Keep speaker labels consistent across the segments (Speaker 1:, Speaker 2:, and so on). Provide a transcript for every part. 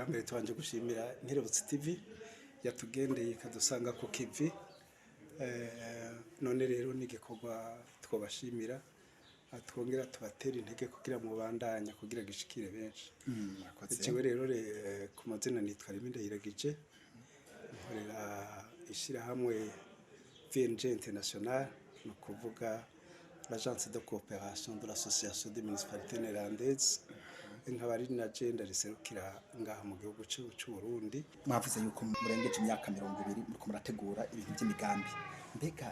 Speaker 1: Mbere twanje gushimira Nkerebutsi TV yatugendeye ikadusanga ku kivi none rero n'igikorwa twobashimira twongera tubatera intege kugira mu bandanya kugira gishikire benshi. Jewe rero ku mazina nitwa Ndayiragije nkorera ishirahamwe VNG International no kuvuga l'agence de coopération de l'association des municipalités néerlandaises nkaba ari na agenda riserukira ngaha mu gihugu cy'u Burundi.
Speaker 2: Mwavuze yuko murengeje imyaka 20 muriko murategura ibintu by'imigambi, mbega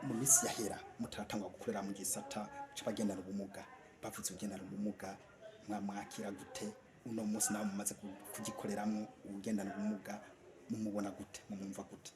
Speaker 2: mu minsi yahera mutaratangwa gukorera mu gisata c'abagendana ubumuga, bavuze ugendana ubumuga mwamwakira gute? Uno munsi nawe mumaze kugikoreramwo ugendana ubumuga mumubona gute, mumumva gute?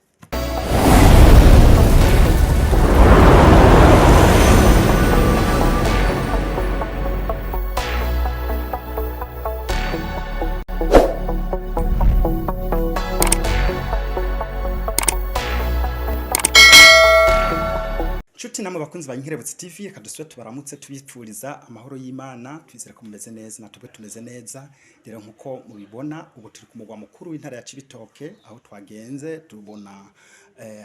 Speaker 2: Chuti namwe bakunzi ba Nkerebutsi TV kadusubira tubaramutse tubipfuriza amahoro y'Imana, twizere ko mumeze neza natwe tumeze neza. Rero nkuko mubibona ubu turi ku mugwa mukuru w'intara ya Cibitoke aho twagenze tubona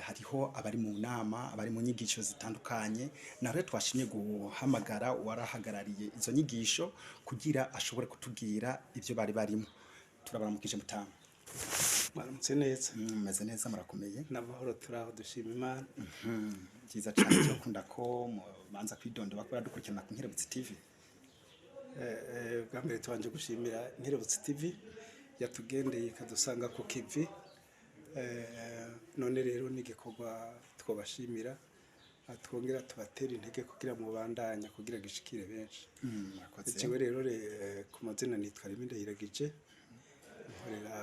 Speaker 2: hariho abari mu nama, abari mu nyigisho zitandukanye, na rero twashimye guhamagara warahagarariye izo nyigisho kugira ashobore kutubwira ivyo bari barimo. Turabaramukije mutama.
Speaker 1: Mwaramutse neza.
Speaker 2: Meze neza murakomeye?
Speaker 1: N'amahoro turaho dushima Imana.
Speaker 2: Byiza cyane cyo kunda ko banza kwidondora bakora dukurikirana ku Nkerebutsi TV.
Speaker 1: Bwa mbere twanje gushimira Nkerebutsi TV yatugendeye ikadusanga ku kivi none rero n'igikorwa twobashimira twongera tubatera intege kugira mu bandanya kugira gishikire benshi. Jewe rero ku mazina nitwa Ndayiragije nkorera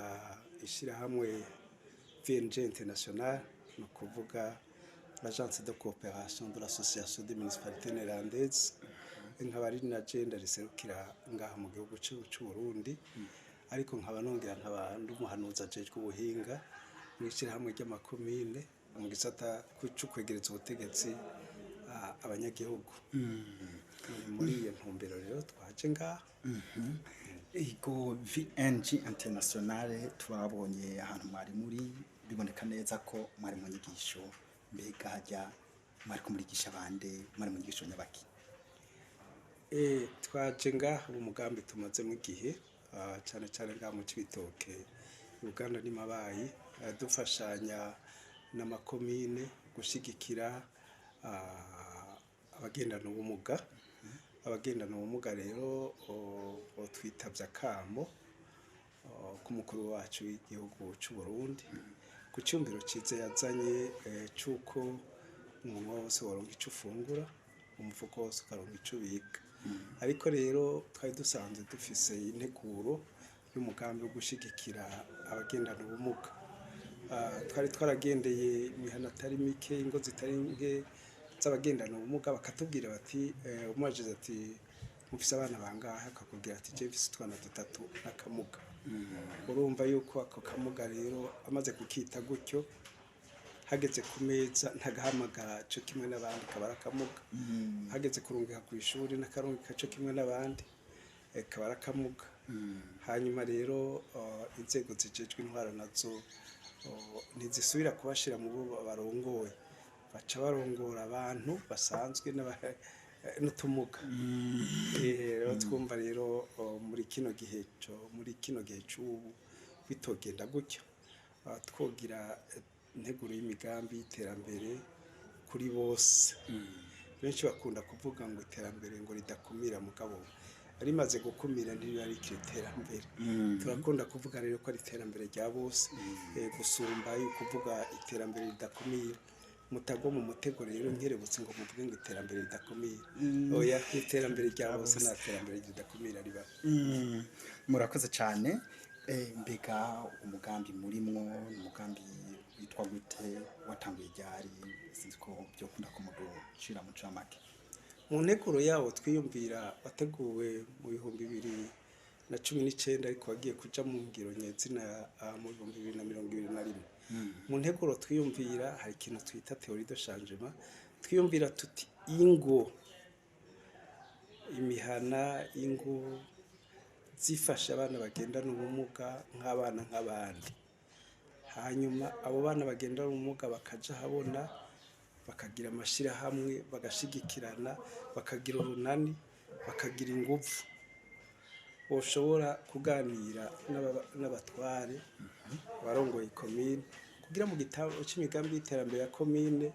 Speaker 1: ishirahamwe VNG International no kuvuga l'agence de coopération de l'association des municipalités néerlandaises nkaba ari na agenda riserukira ngaha mu gihugu cy'u Burundi, ariko nkaba nongera nkaba ndumuhanuza ajejwe ubuhinga mu ishirahamwe ry'amakomine mu gisata cyo kwegereza ubutegetsi abanyagihugu. Muri iyo ntumbero rero twaje ngaha.
Speaker 2: Ego VNG International turabonye ahantu mwari muri, biboneka neza ko mwari mu nyigisho, mbega hajya mwari kumurigisha abande, mwari mu nyigisho nyabaki?
Speaker 1: Twaje ngaha umugambi tumaze mu gihe cyane cyane ngaha mu Cibitoke Uganda ni Mabayi dufashanya n'amakomine gushigikira abagendana ubumuga. Abagendana ubumuga rero twitavye akamo k'umukuru wacu w'igihugu cy'u Burundi ku cyumviro cize yazanye cyuko umuntu wose waronka ico ufungura, umufuko wose ukaronka ico ubika. Ariko rero twari dusanzwe dufise integuro y'umugambi wo gushigikira abagendana ubumuga. Twari twaragendeye imihana atari mike, ingo zitari nke z'abagendana ubumuga, bakatubwira bati umajize ati mufise abana bangahe, akakubwira ati je mfise utwana 3 n'akamuga. Urumva yuko ako kamuga rero amaze kukita gutyo hageze ku meza ntagahamagara cyo kimwe n'abandi kabara kamuga. Hageze kurungika ku ishuri n'akarungika cyo kimwe n'abandi kabara kamuga. Hanyuma rero inzego zijejwe intwara nazo ntizisubira kubashira mu bo barongoye, baca barongora abantu basanzwe n'utumuga. Rero twumva rero muri kino gihe cy'ubu bitogenda gutyo, twogira integuro y'imigambi y'iterambere kuri bose. Benshi bakunda kuvuga ngo iterambere ngo ridakumira, mugabo rimaze gukumira ntiri ari iterambere. Turakunda kuvuga rero ko ari iterambere rya bose gusumba kuvuga iterambere ridakumira. Mutago mu mutego rero Nkerebutsi ngo muvuge ngo iterambere ridakumira. Oya, iterambere rya bose na iterambere ridakumira riba.
Speaker 2: Murakoze cyane. Mbega umugambi murimwo umugambi witwa gute, watanguye ryari, sinzi ko byo kunda kumuducira mu camake?
Speaker 1: Mu nteguro yawo twiyumvira wateguwe mu 2019 ariko wagiye kuja mu ngiro nyezina mu 2021. Mu nteguro twiyumvira hari ikintu twita théorie de changement. Twiyumvira tuti ingo imihana ingo zifasha abana bagendana ubumuga nk'abana nk'abandi. Hanyuma abo bana bagendana ubumuga bakaja habona, bakagira amashirahamwe, bagashigikirana, bakagira urunani, bakagira ingufu. Boshobora kuganira n'abatware abarongoye komine kugira mu gitabo c'imigambi y'iterambere ya komine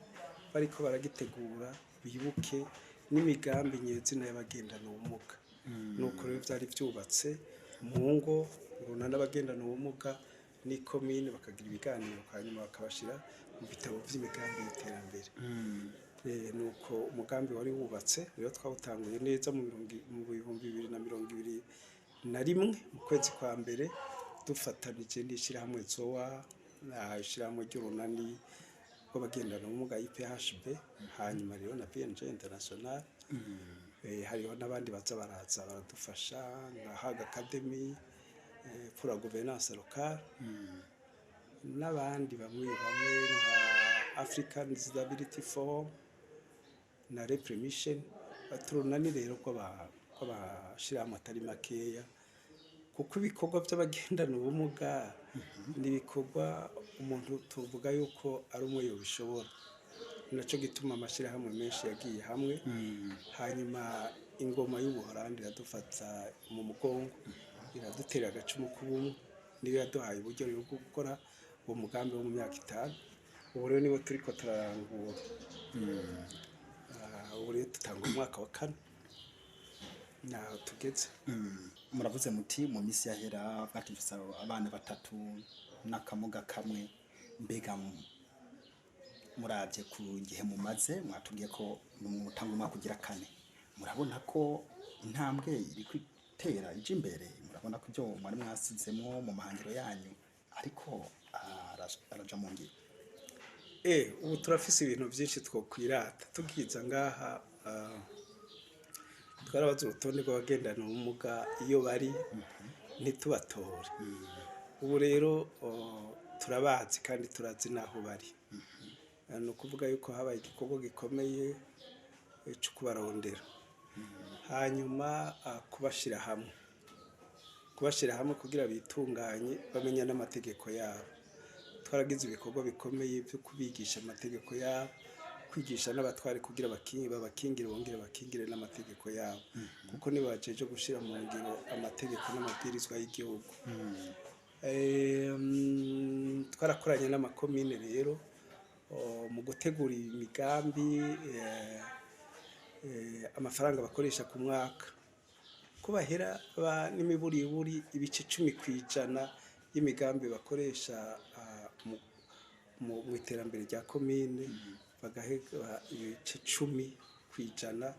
Speaker 1: bariko baragitegura bibuke n'imigambi nyezina y'abagendana ubumuga. Nuko rero vyari vyubatse mu ngo urunani abagendana ubumuga n'ikomine bakagira ibiganiro hanyuma bakabashira mu bitabo vy'imigambi y'iterambere. Nuko umugambi wari wubatse rero twawutanguye neza mu 2021 mu kwezi kwa mbere dufatanije n'ishirahamwe ZOA na ishirahamwe ry'urunani rw'abagendana ubumuga IPHB, hanyuma rero na PNG International. Hariho n'abandi baza baraza baradufasha nka Haga Academy pour la gouvernance locale n'abandi bamwe nka African Disability Forum na Repremission. Baturunani rero kw'abashirahamwe atari makeya, kuko ibikorwa by'abagendana ubumuga n'ibikorwa umuntu tuvuga yuko ari umwe yobishobora. Naco gituma amashirahamwe menshi yagiye hamwe, hanyuma ingoma y'Ubuholandi iradufata mu mugongo, iradutera agacumu k'ubumwe, niyo yaduhaye uburyo bwo gukora uwo mugambi wo mu myaka 5. Ubu rero nibo turiko turarangura. Ubu rero tutanga umwaka wa 4 naho tugeze.
Speaker 2: Muravuze muti mu misi yahera batifisa abana 3 n'akamuga kamwe, mbega muravye ku gihe mumaze mwatubwiye ko mutanga umwaka kugira 4, murabona ko intambwe iri kwitera ije imbere? Murabona ko byo mwari mwasizemwo mu mahangiro yanyu ariko araja mu ngiro?
Speaker 1: Ubu turafise ibintu byinshi twokwirata tugiza ngaha. Twarabaze urutonde rw'abagendana ubumuga iyo bari ntitubatore. Ubu rero turabazi kandi turazi naho bari. No kuvuga yuko habaye igikorwa gikomeye cyo kubarondera, hanyuma kubashira hamwe kugira bitunganye bamenya n'amategeko yabo. Twaragize ibikorwa bikomeye byo kubigisha amategeko yabo, kwigisha n'abatware kugira babakingire bongere bakingire n'amategeko yabo, kuko nibo bajeje gushira mu ngiro amategeko n'amabwirizwa y'igihugu. Twarakoranye n'amakomine rero mu gutegura imigambi, amafaranga bakoresha ku mwaka ko bahera n'imiburiburi ibice 10% y'imigambi bakoresha mu iterambere rya komine, bagahega ibice 10%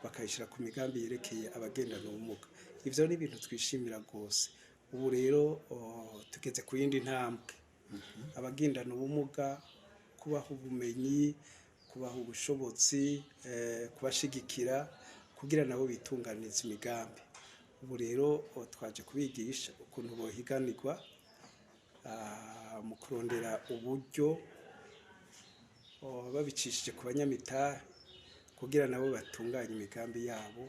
Speaker 1: bakayishira ku migambi yerekeye abagendana ubumuga. Ivyo ni ibintu twishimira rwose. Ubu rero tugeze ku yindi ntambwe. Abagendana ubumuga kubaha ubumenyi, kubaha ubushobozi, kubashigikira kugira nabo bitunganiza imigambi. Ubu rero twaje kubigisha ukuntu bohiganirwa mu kurondera uburyo babicishije ku banyamitahe kugira nabo batunganya imigambi yabo,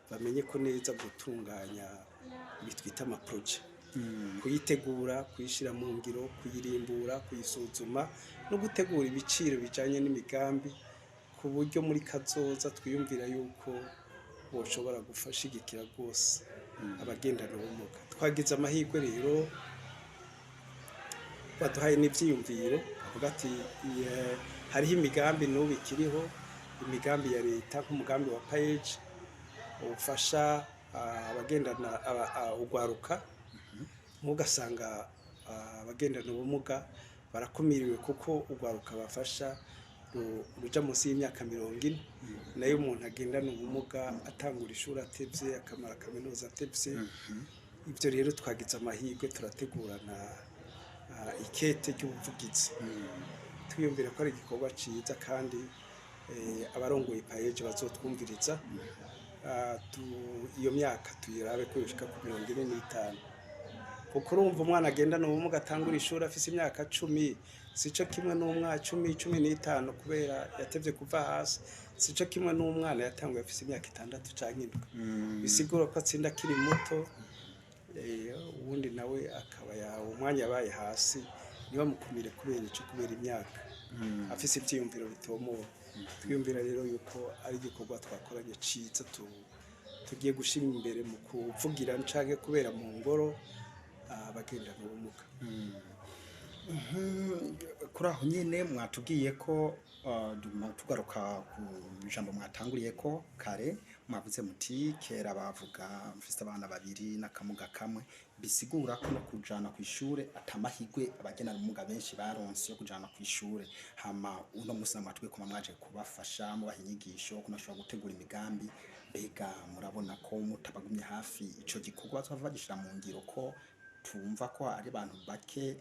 Speaker 1: bamenye ko neza gutunganya bitwita amaproje, kuyitegura, kuyishira mu ngiro, kuyirimbura, kuyisuzuma no gutegura ibiciro bijanye n'imigambi, ku buryo muri kazoza twiyumvira yuko boshobora gufashigikira rwose abagendana ubumuga. Twagize amahirwe rero baduhaye n'ivyiyumviro, avuga ati hariho imigambi n'ubu ikiriho, imigambi ya leta nk'umugambi wa PAEG ufasha abagendana ugwaruka, mugasanga abagendana ubumuga barakumiriwe kuko ugwaruka bafasha ruja munsi y'imyaka 40, nayo umuntu agendana ubumuga atangura ishuri atevye akamara kaminuza atevye. Ivyo rero twagize amahirwe turategurana ikete ry'ubuvugizi, twiyumvira ko ari igikorwa ciza kandi abarongoye PAEG bazotwumviriza. Iyo myaka tuyirabe ko yoshika ku 45, kuko urumva umwana agendana ubumuga atangura ishuri afise imyaka 10 sico kimwe n'umwana 10-15 kubera yatevye kuva hasi, sico kimwe n'umwana yatanguye afise imyaka 6 canke 7. Bisigura ko atsinda kiri muto. uwundi nawe akaba umwanya yabaye hasi ntibamukumire kubera ico, kubera imyaka afise ivyiyumviro bitomoye. Twiyumvira rero yuko ari igikorwa twakoranye ciza tugiye gushira imbere mu kuvugira canke kubera mu ngoro abagendana ubumuga.
Speaker 2: Kuri aho nyine mwatubwiye ko tugaruka ku ijambo mwatanguriye ko kare mwavuze muti kera bavuga mfise abana babiri n'akamuga kamwe, bisigura ko no kujana ku ishure atamahigwe abagendana ubumuga benshi baronse yo kujana ku ishure. Hama uno musi amatwi ko mwaje kubafasha mubaha inyigisho kunashobora gutegura imigambi, mbega murabona ko mutabagumye hafi ico gikorwa bazova bagishira mu ngiro ko tumva ko ari abantu bake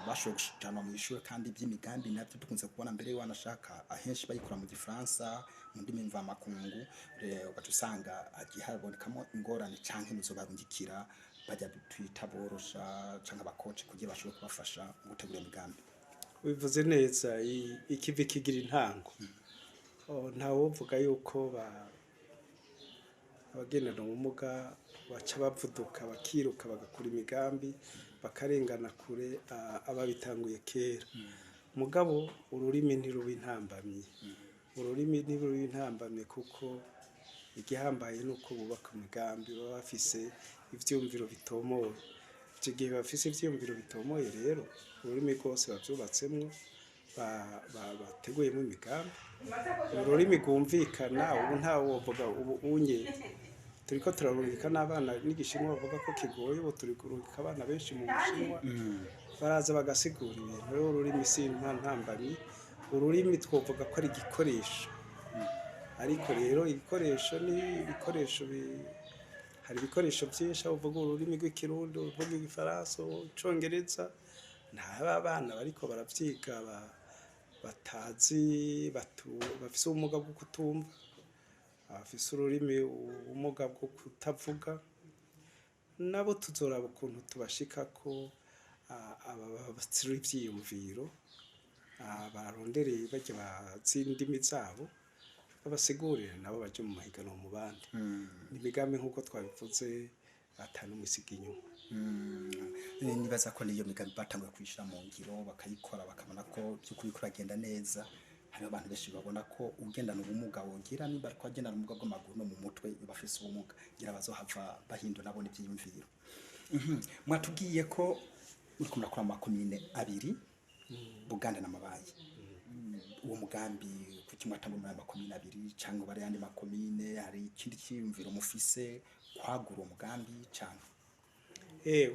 Speaker 2: bashoboye gushikana mu ishure kandi iby'imigambi navyo dukunze kubona mbere wanashaka ahenshi bayikora mu gifaransa mu ndimi mvamakungu, ugatusanga agihabonekamo ingorane canke muzobarungikira bajya twita borosha canke abakoci kugira bashobore kubafasha mu gutegura imigambi.
Speaker 1: Bivuze neza, ikivi kigira intango. Ntawovuga yuko abagendana ubumuga baca bavuduka bakiruka bagakora imigambi bakarengana kure ababitanguye kera. Mugabo ururimi ntiruba intambamyi, ururimi ntiruba intambamyi kuko igihambaye nuko bubaka imigambi baba bafise ivyumviro bitomoye. Icyo gihe bafise ivyumviro bitomoye rero ururimi rwose bavyubatsemwo bateguyemo imigambi, ururimi rwumvikana. Ubu ntawe wovuga ubu unye turiko turarungika n'abana n'igishinwa bavuga ko kigoye, ubu turi kurungika abana benshi mu Bushinwa baraza bagasigura ibintu. Rero ururimi si ntambamyi, ururimi twovuga ko ari igikoresho. Ariko rero ibikoresho ni ibikoresho hari ibikoresho byinshi, aho uvuga ururimi rw'ikirundi, uvuga igifaransa, icongereza, nta bana bariko baravyiga batazi bafise ubumuga bwo kutumva, bafise ururimi ubumuga bwo kutavuga, nabo tuzoraba ukuntu tubashikako abatsira ivyiyumviro barondereye barya bazi indimi zabo babasigurire nabo baje mu mahiganwa mu bandi. N'imigambi nk'uko twabivuze atanu musiga inyuma.
Speaker 2: Nibaza ko niyo migambi batanguye kwishira mu ngiro bakayikora bakabona ko by'ukuri kuragenda neza. Hariho abantu benshi babona ko ugendana ubumuga wogira niba ariko agendana ubumuga bw'amaguru no mu mutwe bafise ubumuga ngira bazohava bahindura nabo n'ivyiyumviro. Mwatubwiye ko uriko murakora amakomine abiri Buganda na Mabayi. Uwo mugambi kuki mwatangura mu makomine abiri cyangwa bari yandi makomine, hari ikindi cyiyumviro mufise kwagura uwo mugambi cyane?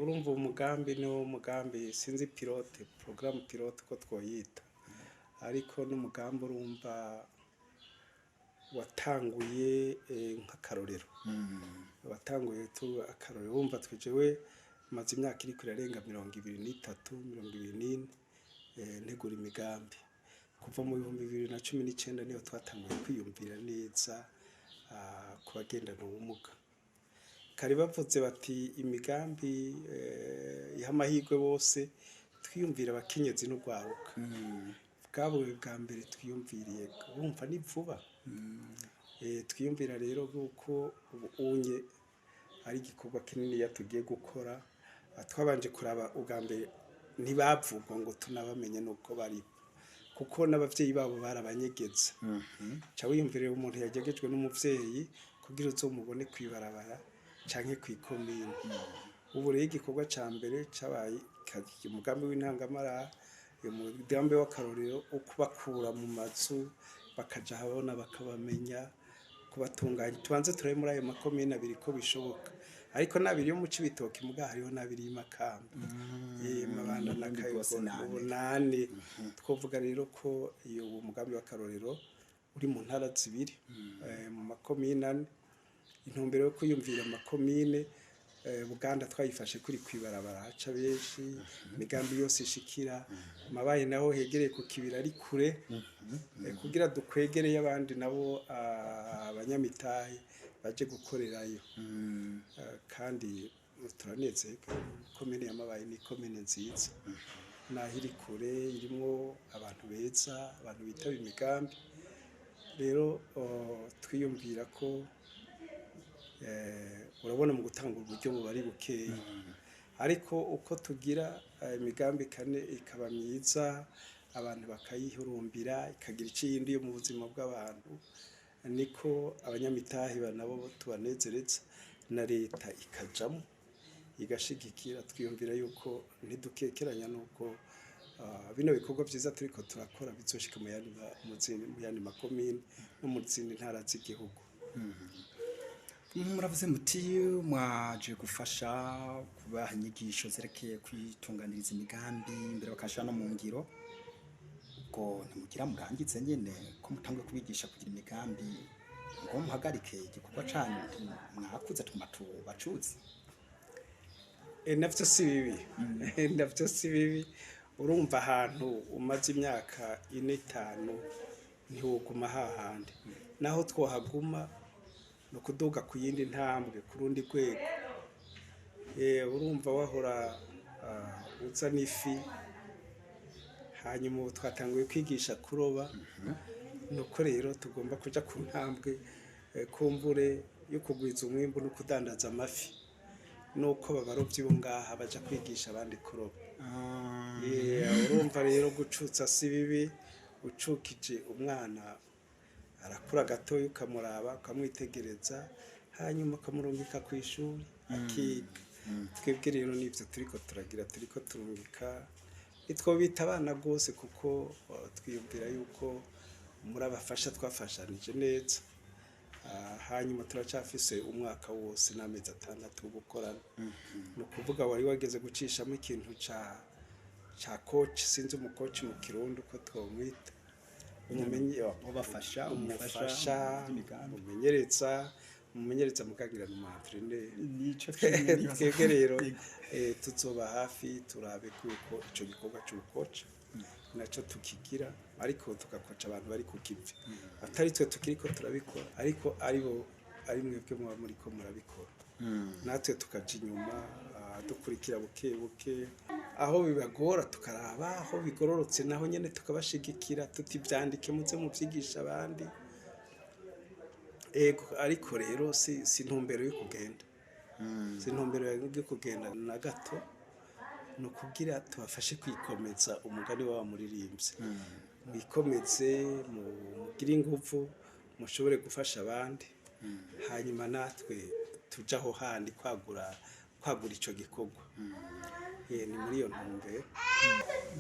Speaker 1: Urumva umugambi no mugambi sinzi pilote, programme pilote ko twoyita, ariko n'umugambi urumva watanguye nk'akarorero. Watanguye akarorero, wumva twejewe maze imyaka iri kurarenga 23 24 ntegura imigambi. Kuva mu 2019 niyo twatanguye kwiyumvira neza ku bagendana ubumuga. Kari bavuze bati imigambi y'amahirwe bose twiyumvira abakenyezi n'ugwaruka. Bwabo bwa mbere twiyumviriye bumva ni vuba. Twiyumvira rero kuko unye ari igikorwa kinini yatugiye gukora. Twabanje kuraba ubwa mbere ntibavugwa ngo tunabamenye nuko bari, kuko n'abavyeyi babo barabanyegeza. Ca wiyumvira umuntu yagegejwe n'umuvyeyi kugira uzomubone kwibarabara canke kwikomine. Ubu rero igikorwa ca mbere cabaye umugambi w'intangamara, umugambi w'akarorero ukubakura mu mazu bakaja habona bakabamenya, kubatunganya. Tubanze turabe muri ayo makomine abiri ko bishoboka, ariko nabiri yo mu Cibitoke muga hariho nabiri y'Imakamba, Mabanda na Kayogoro, ubunane. Twovuga rero ko iyo umugambi w'akarorero uri mu ntara zibiri mu makomine ane. Intumbero yo kuyumvira amakomine Buganda twayifashe kuri kwibarabara haca benshi, imigambi yose ishikira. Mabaye naho hegereye ku kibira ari kure, kugira dukwegereye abandi nabo abanyamitahe baje gukorerayo. Kandi turanezerwa komine ya Mabaye ni komine nziza, naho iri kure irimwo abantu beza, abantu bitaba imigambi. Rero twiyumvira ko urabona mu gutanga uburyo buba ari bukeya ariko uko tugira imigambi kane ikaba myiza abantu bakayihurumbira ikagira iciyindi yo mu buzima bw'abantu niko abanyamitahe nabo tubanezereza na leta ikajamo igashigikira twiyumvira yuko ntidukekeranya nuko bino bikorwa byiza turiko turakora bizoshika mu yandi makomine no mu zindi ntara z'igihugu.
Speaker 2: Muravuze muti mwaje gufasha kubaha inyigisho zerekeye kwitunganiriza imigambi imbere bakashira no mu ngiro ubwo ntimugira murangize nyene ko mutangwe kubigisha kugira imigambi ngo muhagarike igikorwa canyu mwakuze tubacuze.
Speaker 1: Navyo si bibi navyo si bibi urumva ahantu umaze imyaka 4-5 ntiwoguma hahandi naho twohaguma no kuduga ku yindi ntambwe ku rundi rwego urumva wahora uza n'ifi hanyuma twatanguye kwigisha kuroba nuko rero tugomba kuja ku ntambwe kumbure yo kugwiza umwimbu no kudandaza amafi nuko babarovyi bo ngaha baja kwigisha abandi kuroba. Urumva rero gucutsa si bibi ucukije umwana arakura gatoya ukamuraba ukamwitegereza hanyuma ukamurungika ku ishuri akiga. Twebwe rero nivyo turiko turagira turiko turungika nitwobita abana rwose kuko twiyumvira yuko muri abafasha twafashanije neza hanyuma turacafise umwaka wose n'amezi 6 gukorana no kuvuga wari wageze gucishamo ikintu ca coach sinzi umucoach mu kirundo ko twomwita umumenyi
Speaker 2: ubafasha
Speaker 1: umumenyereza mukagira mu entraîneur nico twebwe rero tuzoba hafi turabe kuko ico gikorwa c'ubucoach naco tukigira ariko tugakoca abantu bari kukivi atari twe tukiriko turabikora ariko ari mwebwe muba muriko murabikora natwe tukaja inyuma dukurikira buke buke aho bibagora tukaraba aho bigororotse naho nyene tukabashigikira tutivyandike muze mu vyigisha abandi ariko rero si ntumbero yo kugenda si ntumbero yo kugenda na gato no kugira tubafashe kwikomeza umugani wa muririmbye mwikomeze mugire ingufu mushobore gufasha abandi hanyuma natwe tujaho handi kwagura ico gikorwa ni muri iyo ntumbero.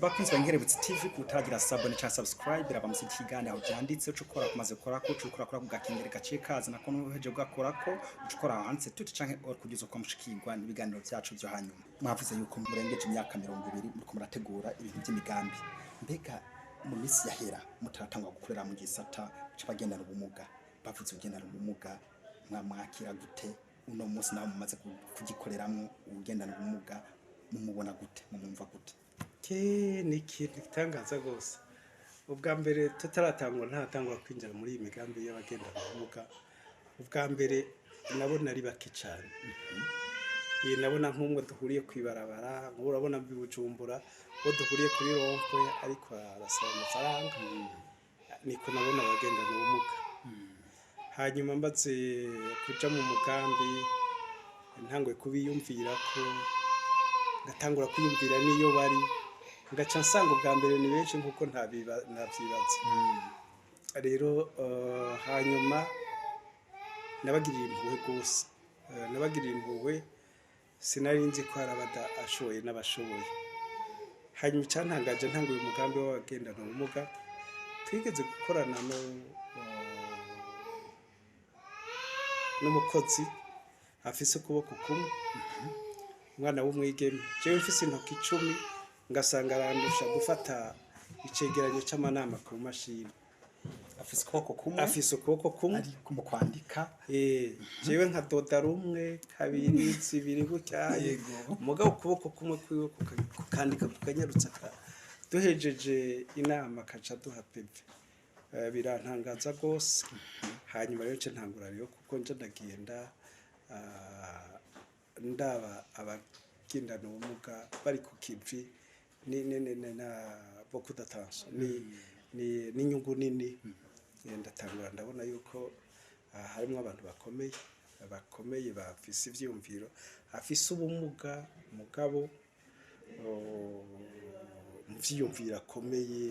Speaker 2: Bakunzi ba Nkerebutsi TV kutagira sabone cha subscribe biraba musi kigane aho byanditse ucukora kumaze gukora ko ucukora kugakingire gaciye kaza nako nuheje gukora ko ucukora hanze tuti canke or kugeza uko mushikirwa nibiganiro byacu byo hanyuma mwavuze yuko murengeje imyaka 20 muriko murategura ibintu by'imigambi mbega mu misi yahera mutaratangwa gukorera mu gisata c'abagendana ubumuga bavuze ugendana ubumuga mwamwakira gute uno munsi nawe mumaze kugikoreramwo ugendana ubumuga mumubona gute mumumva gute?
Speaker 1: Ni ikintu gitangaza rwose ubwa mbere tutaratangwa ntatangwa kwinjira muri iyi migambi y'abagenda ubumuga ubwa mbere nabona ari bake cyane nabona nk'umwe duhuriye kwibarabara urabona bibujumbura bo duhuriye kuri rompe ariko arasaba amafaranga niko nabona abagenda ubumuga hanyuma mbaze kuja mu mugambi ntangwe kubiyumvira ko ngatangura kwiyumvira niyo bari ngaca nsanga ubwa mbere ni benshi nkuko ntabyibaza rero hanyuma nabagirira impuhwe gose nabagirira impuhwe sinari nzi ko harabada ashoboye n'abashoboye hanyuma cyantangaje ntanguye umugambi w'abagendana ubumuga twigeze gukorana n'umukozi afise ukuboko kumwe umwana w'umwigeme jewe mfise intoki 10 ngasanga arandusha gufata icegeranyo c'amanama ku mashini
Speaker 2: afise ukuboko kumwe
Speaker 1: ari kumukwandika jewe nka doda rumwe kabiri zibiri gutyaye umugabo ukuboko kumwe kwiwe kukandika kukanyarutsa duhejeje inama kaca duha peve birantangaza gose hanyuma rero cyo ntangura rero kuko nje ndagenda ndaba abagendana ubumuga bari ku kivi na beaucoup d'attention ni inyungu nini ndatangura ndabona yuko harimo abantu bakomeye bakomeye bafise ivyumviro afise ubumuga mugabo mu vyiyumviro akomeye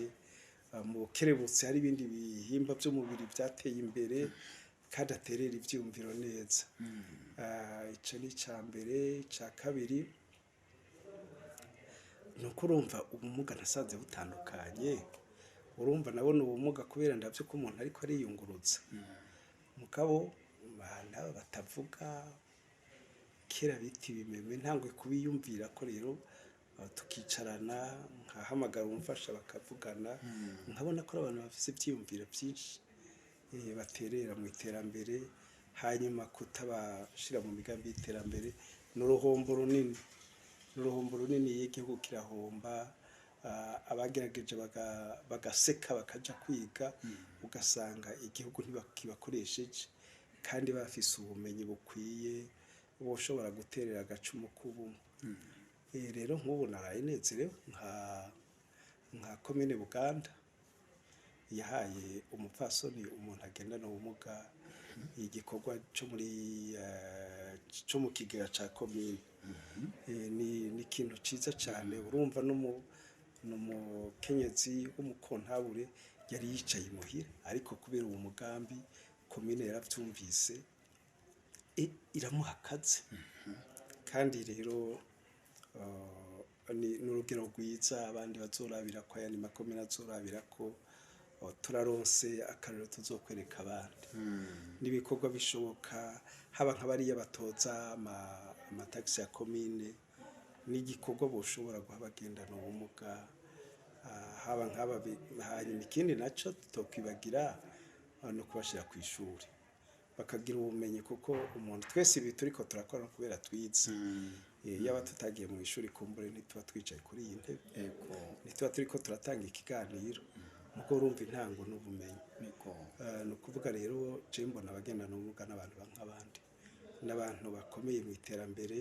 Speaker 1: mu kerebutse hari ibindi bihimba by'umubiri byateye imbere kandi aterera ivyumviro neza. Ico ni ca mbere. Ca kabiri nuko urumva ubumuga nasanze butandukanye, urumva nabona ubumuga kubera ndavyo ko umuntu ariko ariyunguruza mugabo bana batavuga kera biti bimeme ntangwe kubiyumvira ko rero tukicarana nkahamagara umfasha bakavugana nkabona ko abantu bafise ivyiyumviro byinshi baterera mu iterambere, hanyuma kutabashira mu migambi y'iterambere n'uruhombo runini y'igihugu kirahomba. Abagerageje bagaseka bakaja kwiga ugasanga igihugu ntibakibakoresheje kandi bafise ubumenyi bukwiye boshobora guterera agacumu k'ubumwe. Rero nk'ubu naraye nezerewe nka komine Buganda yahaye umupfasoni umuntu agendana ubumuga igikorwa co mu kigega ca komine. Ni ikintu ciza cane, urumva n'umukenyezi w'umukontabure yari yicaye imuhira ariko kubera uwo mugambi komine yaravyumvise iramuha akazi. Kandi rero ni urugero rwiza abandi bazorabira ko ayandi makomine azorabira ko turaronse akarero tuzokwereka abandi n'ibikorwa bishoboka, haba nk'abariya batoza amatagisi ya komine n'igikorwa boshobora guha abagendana ubumuga, haba nk'aba. Hanyuma ikindi naco tutokwibagira no kubashira ku ishuri bakagira ubumenyi, kuko umuntu twese ibi turiko turakora kubera twize. Yaba tutagiye mu ishuri kumbure ntituba twicaye kuri iyi ntebe, ntituba turiko turatanga ikiganiro muko urumva intango n'ubumenyi. Ni ukuvuga rero je mbona abagendana ubumuga n'abantu nk'abandi, n'abantu bakomeye mu iterambere,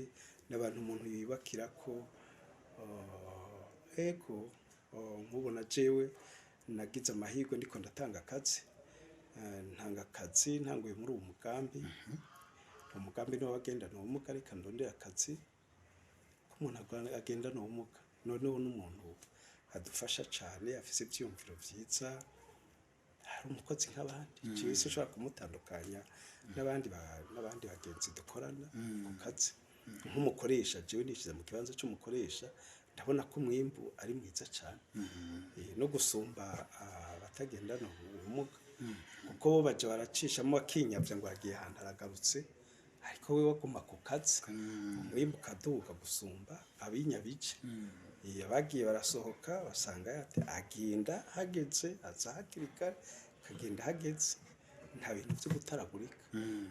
Speaker 1: n'abantu umuntu yubakira ko. Nk'ubu na jewe nagize amahirwe ndiko ndatanga akazi, ntanga akazi ntanguye muri uwo mugambi. Umugambi niwo wagendana ubumuga reka ndondera akazi k'umuntu agendana ubumuga. Noneho n'umuntu adufasha cane afise ivyumviro vyiza, hari umukozi nk'abandi, jewe sinshobora kumutandukanya n'abandi bagenzi dukorana ku kazi. Nk'umukoresha jewe nishize mu kibanza c'umukoresha ndabona ko umwimbu ari mwiza cane no gusumba abatagendana ubumuga, kuko bo baje baracishamo bakinyavya ngo agiye ahantu aragarutse, ariko we waguma ku kazi umwimbu ukaduga gusumba abinyabije. Abagiye barasohoka basanga agenda hageze, aza hakiri kare akagenda hageze, nta bintu vyo gutaragurika.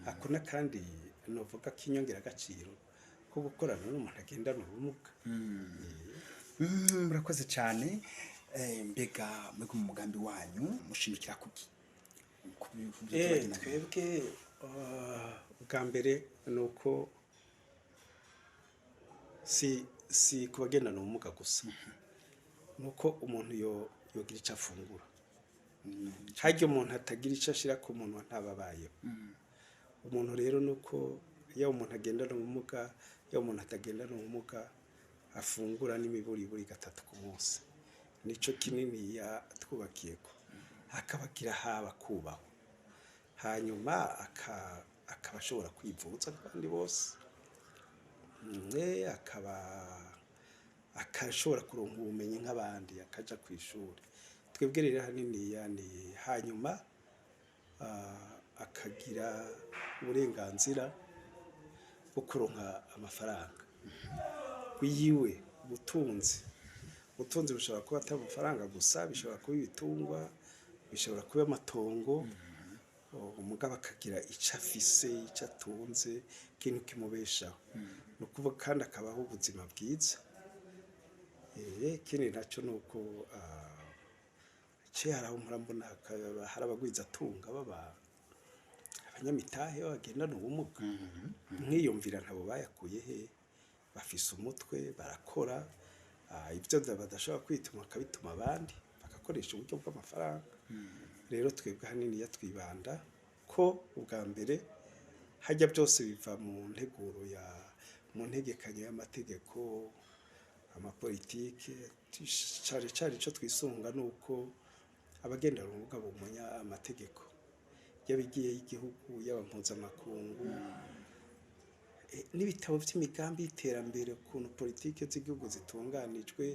Speaker 1: Ako n'akandi novuga k'inyongera agaciro ko gukorana n'umuntu agendana ubumuga.
Speaker 2: Murakoze cyane. Mbega mwebwe mu mugambi wanyu mushimikira kuki?
Speaker 1: Twebwe bwa mbere nuko si kubagendana ubumuga gusa, nuko umuntu yogira icyo afungura. Harya umuntu atagira icyo ashira ku muntu ntababayeho. Umuntu rero nuko iyo umuntu agendana ubumuga, iyo umuntu atagendana ubumuga afungura n'imiburiburi 3 ku munsi. Nico kinini twubakiyeko, akabagira haba kubaho, hanyuma akaba ashobora kwivuza kandi bose, akashobora kuronka ubumenyi nk'abandi, akaja ku ishuri. Twebwe rero hanini yani hanyuma akagira uburenganzira bwo kuronka amafaranga wiwe. Ubutunzi bushobora kuba atari amafaranga gusa, bishobora kuba ibitungwa, bishobora kuba amatongo. Umugabo akagira icyo afise, icyo atunze, ikintu kimubeshaho, ni ukuvuga kandi akabaho ubuzima bwiza. Ikindi nacyo ni uko hari aho mbona hari abagwizatunga abanyamitahe bagendana ubumuga, mwiyumvira ntabo bayakuye he? Bafise umutwe, barakora ibyo badashobora kwituma akabituma abandi, bagakoresha uburyo bw'amafaranga. Rero twebwe hanini twibanda ko ubwa mbere hajya byose biva mu ntegekanyo y'amategeko amapolitike cyari icyo twisunga nuko abagendana ubumuga bumenya amategeko y'abigiye y'igihugu y'abampuzamakungu n'ibitabo by'imigambi y'iterambere ukuntu politike z'igihugu zitunganijwe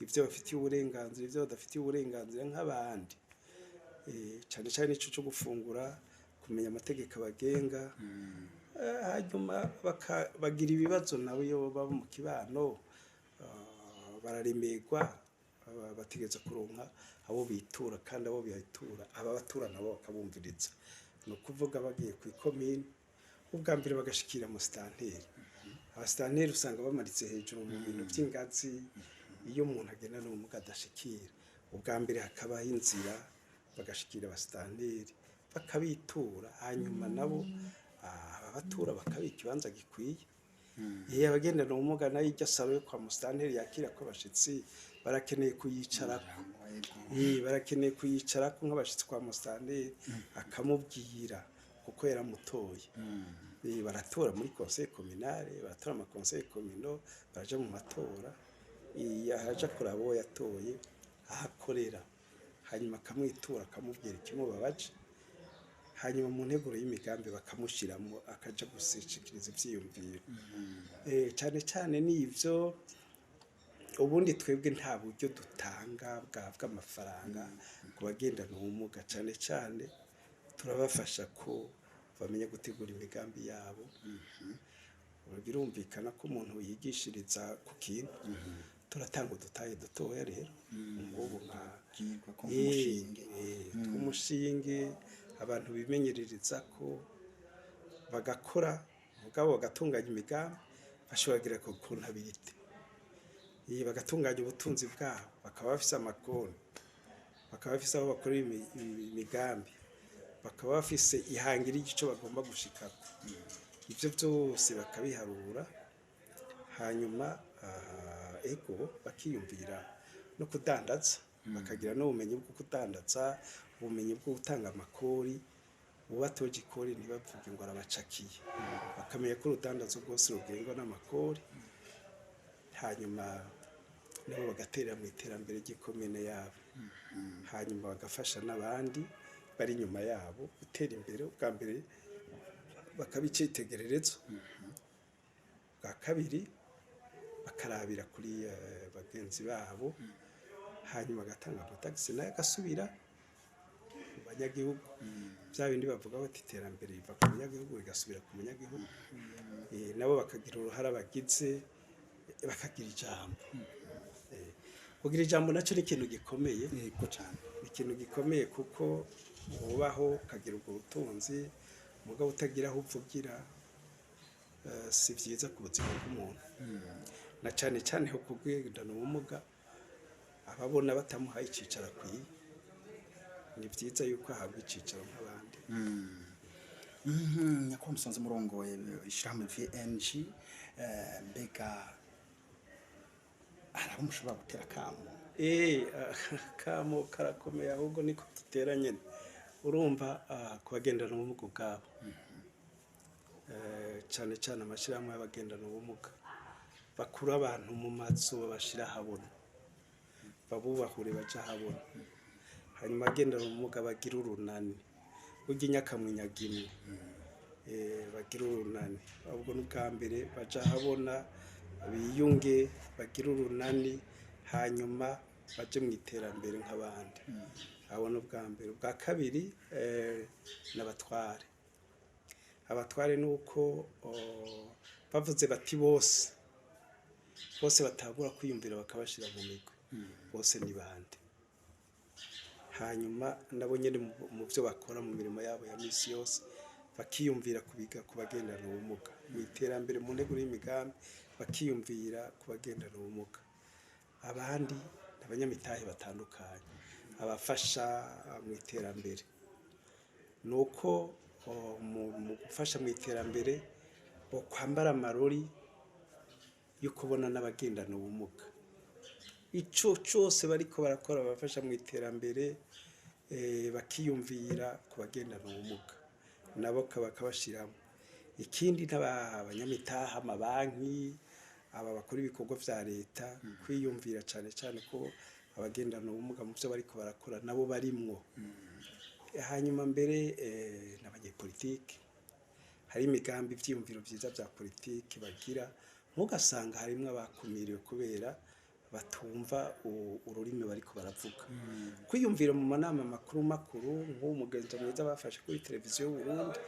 Speaker 1: ibyo bafitiye uburenganzira ibyo badafitiye uburenganzira nk'abandi cyane cyane n'icyo cyo gufungura kumenya amategeko abagenga hanyuma bagira ibibazo nabo iyo baba mu kibano bararemerwa bategetse kuronka abo bitura kandi abo bitura aba batura nabo bakabumviriza no kuvuga bagiye ku ikomine ubwa mbere bagashikira mu stanteri abastanteri usanga bamaritse hejuru mu bintu by'ingazi iyo umuntu agenda no mu kadashikira ubwa mbere hakaba inzira bagashikira abastanteri bakabitura hanyuma nabo ababatura bakabika ikibanza gikwiye abagendana ubumuga nayo ijya salo yo kwa mustanteri yakira ko abashitsi barakeneye kuyicarako barakeneye kuyicarako nk'abashitsi kwa mustanteri akamubwira kuko yaramutoye baratora muri conseil communal baratora ama conseil communaux baraja mu matora yahaja kurabo yatoye ahakorera hanyuma akamwitura akamubwira ikimubabaje hanyuma mu nteguro y'imigambi bakamushiramo akaja gusishikiriza ivyiyumviro cyane cyane n'ivyo ubundi twebwe nta buryo dutanga bw'amafaranga ku bagendana ubumuga cyane cyane turabafasha ko bamenya gutegura imigambi yabo birumvikana ko umuntu yigishiriza ku kintu turatanga udutaye dutoya rero ngubu nka umushinge abantu bimenyerereza ko bagakora mugabo bagatunganya imigambi bashobora ku kuntabirite bagatunganya ubutunzi bwabo bakaba bafise amakoni bakaba bafise aho bakorera imigambi bakaba bafise ihangira igico bagomba gushikako ivyo byose bakabiharura hanyuma ego bakiyumvira no kudandaza bakagira n'ubumenyi bwo kudandaza ubumenyi bwo gutanga amakori ubatoje ikori ntibavuge ngo arabacakiye bakamenya ko urudandazo rwose rugengwa n'amakori hanyuma nabo bagaterera mu iterambere ry'ikomine yabo hanyuma bagafasha n'abandi bari inyuma yabo gutera imbere ubwa mbere bakabicitegererezo bwa kabiri bakarabira kuri bagenzi babo hanyuma agatanga amatagisi nayo agasubira mu banyagihugu bya bindi bavuga bati iterambere riva ku banyagihugu rigasubira ku munyagihugu nabo bakagira uruhara bagize bakagira ijambo kugira ijambo nacyo ni ikintu gikomeye cyane ikintu gikomeye kuko ubaho ukagira ubwo butunzi mugabo utagira aho uvugira si byiza ku buzima bw'umuntu na cyane cyane ho kugendana ubumuga ababona batamuhaye icicaro akwiye ni byiza yuko ahabwa icicaro nk'abandi
Speaker 2: nyakubahwa musanze murongoye ishyirahamwe VNG mbega hari mushobora gutera kamo
Speaker 1: kamo karakomeye ahubwo niko dutera nyene urumva kubagendana ubumuga bwabo cyane cyane amashyirahamwe y'abagendana ubumuga bakura abantu mu mazu babashira habona babubahure baja habona hanyuma agendana ubumuga bagira urunani burya inyakamwinyagimwe bagira urunani ahubwo n'ubwa mbere baja habona biyunge bagira urunani hanyuma baje mu iterambere nk'abandi abona ubwa mbere ubwa kabiri n'abatware abatware nuko bavuze bati bose batagura kwiyumvira bakabashira mu migwi bose ni bande hanyuma nabo nyene mu byo bakora mu mirimo yabo ya misi yose bakiyumvira kubiga kubagendana ubumuga mu iterambere mu ntego y'imigambi bakiyumvira kubagendana ubumuga abandi n'abanyamitahe batandukanye abafasha mu iterambere nuko mu gufasha mu iterambere bo kwambara amarori yo kubona n'abagendana ubumuga ico cyose bariko barakora bafasha mu iterambere bakiyumvira kubagendana ubumuga nabo kabashiramo ikindi n'abanyamitaha amabanki aba bakora ibikorwa vya leta kwiyumvira cane cane ko abagendana ubumuga mu byo bariko barakora nabo barimwo. Hanyuma mbere n'abanyepolitike hari imigambi ivyiyumviro vyiza vya politiki bagira mugasanga harimwo abakumiriwe kubera batumva ururimi bariko baravuga. Kwiyumvira mu manama makuru nk'umugenzo mwiza bafashe kuri televiziyo y'u Burundi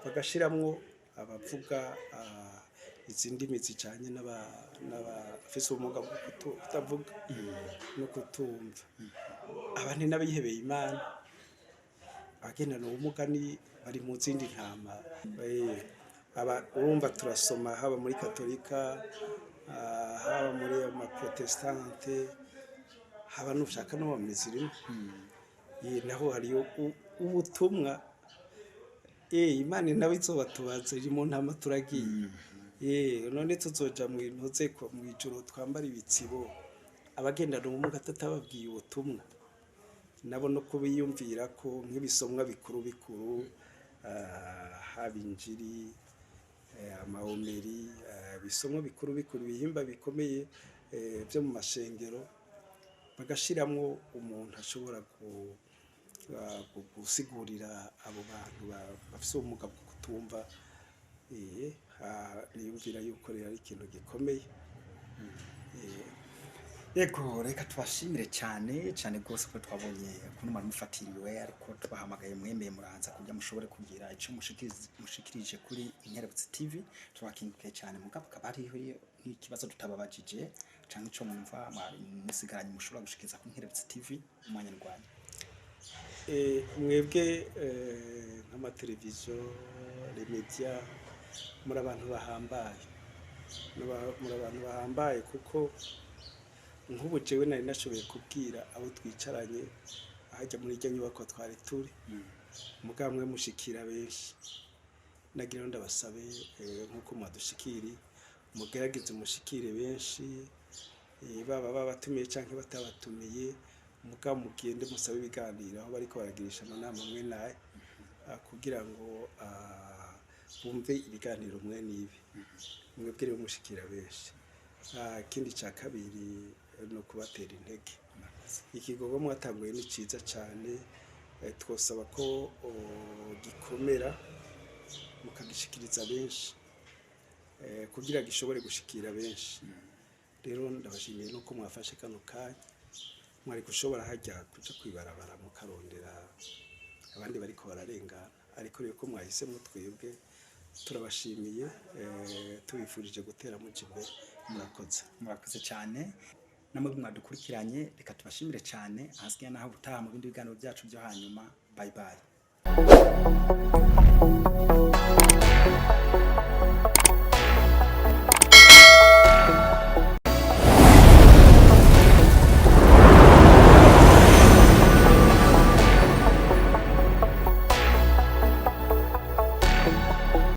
Speaker 1: bagashiramwo abavuga izi ndimi zijanye n'abafise ubumuga bwo kutavuga no kutumva. Abandi n'abihebeye Imana abagendana ubumuga bari mu zindi ntama. Urumva turasoma haba muri katolika haba muri amaprotestante haba n'ushaka no mu mizirimo naho hariyo ubutumwa Imana nawe izobatubaza iri mu ntama turagiye none tuzoja mu ntoze mu ijoro twambara ibitsibo abagendana ubumuga tutababwiye ubutumwa nabo no kubiyumvira ko nk'ibisomwa bikuru haba injiri amahomeri bisomwa bikuru bihimba bikomeye byo mu mashengero bagashiramwo umuntu ashobora gusigurira abo bantu bafise ubumuga bwo kutumva. Niyumvira yuko rero ari ikintu gikomeye.
Speaker 2: Yego reka tubashimire cyane rwose ko twabonye ukuntu mwari mufatiriwe ariko tubahamagaye mwemeye muraza kugira mushobore kugira icyo mushikirije kuri Inkerebutsi TV. Tubakingukiye cyane mugabo akaba hariho nk'ikibazo tutababajije cyangwa icyo mwumva musigaranye mushobora gushikiza ku Inkerebutsi TV umwanya rwanda.
Speaker 1: Mwebwe nk'amateleviziyo les médias muri abantu bahambaye kuko nk'ubu jewe nari nashoboye kubwira abo twicaranye ahajya muri iryo nyubako twari turi mugabo mwe mushikira benshi nagira ngo ndabasabe nk'uko mwadushikiri mugerageze mushikire benshi baba babatumiye canke batabatumiye mugabo mugende musabe ibiganiro aho bariko baragirisha amanama mwe naye kugira ngo bumve ibiganiro mwe nibi mwebwe rero mushikira benshi. Ikindi ca kabiri no kubatera intege ikigogo mwatanguye ni ciza cyane twosaba ko gikomera mukagishikiriza benshi kugira gishobore gushikira benshi. Rero ndabashimiye nuko mwafashe kano kanya mwari gushobora hajya kuja kwibarabara mukarondera abandi bariko bararengana ariko rero ko mwahisemo twebwe turabashimiye tubifurije gutera muja imbere.
Speaker 2: Murakoze cyane namwe mwadukurikiranye reka tubashimire cyane hasigaye naho gutaha mu bindi biganiro byacu byo hanyuma. Bye bye.